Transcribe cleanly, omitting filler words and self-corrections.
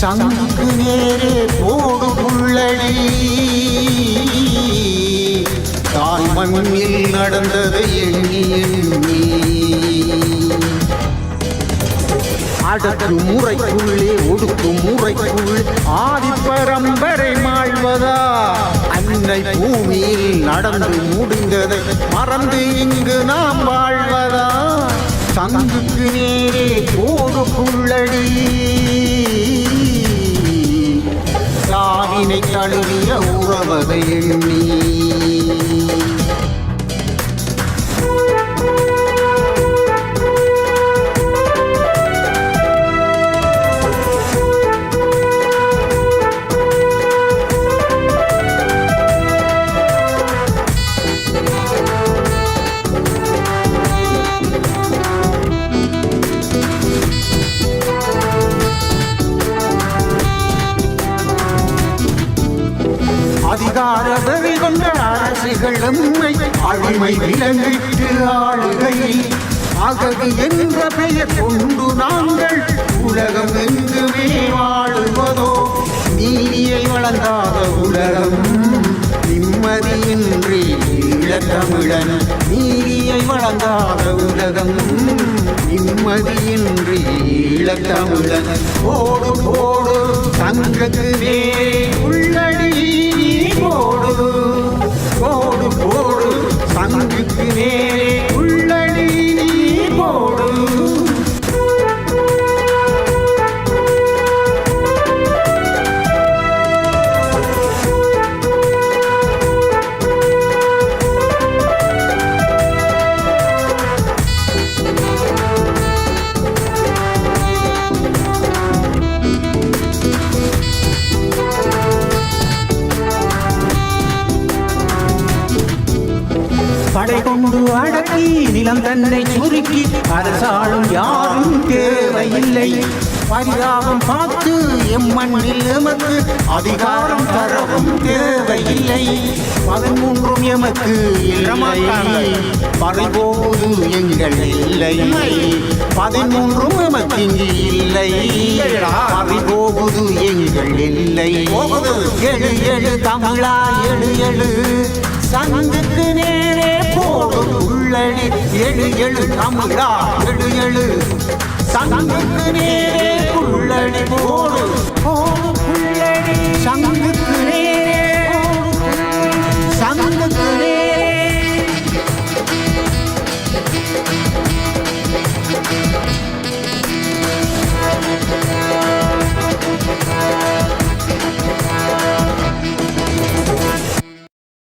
சங்குக்கு நேரே போடு புள்ளடி தாய் மண்ணில் நடந்ததை எண்ணி எண்ணி அடக்கு முறைக்குள்ளே ஒடுக்கு முறைக்குள்ளே ஆதிப்பரம்பரை மாழ்வதா அன்னை பூமியில் நடந்து முடிந்ததை மறந்து இங்கு நாம் வாழ்வதா சங்குக்கு நேரே போடு புள்ளடி சாவினை தழுவிய உறவதை எண்ணி அதிகார வெறி கொண்ட அரசுகள் நம்மை அடிமை விலங்கிட்டு ஆளுகையில் அகதி என்ற பெயர் கொண்டு நாங்கள் உலகம் எங்குமே வாழுவதோ நீதியை வழங்காத உலகம் நிம்மதியின்றி ஈழத்தமிழன் நீதியை வழங்காத உலகம் நிம்மதியின்றி ஈழத்தமிழன் போடு போடு சங்குக்கு நேரே உள்ளடி போடு போடு போடு சங்குக்கு நேரே உள்ளடி போடு படை கொண்டு அடக்கி நிலம் தன்னை சுருக்கி அரசாளும் யாரும் தேவையில்லை பரிதாபம் பார்த்து எம்மண்ணில் எமக்கு அதிகாரம் தரவும் தேவையில்லை 13 எமக்கு இல்லை பறிபோது எங்கள் இல்லை 13 எமக்கு இங்கு இல்லை பறிபோகுது எங்கள் இல்லை எழு எழு தமிழா எழு எழு சங்குக்கு நேரே போடு உள்ளடி எழு எழு தமிழா எழு எழு சங்குக்கு நேரே உள்ளடி போடு போடு உள்ளடி சங்குக்கு நேரே சங்குக்கு நேரே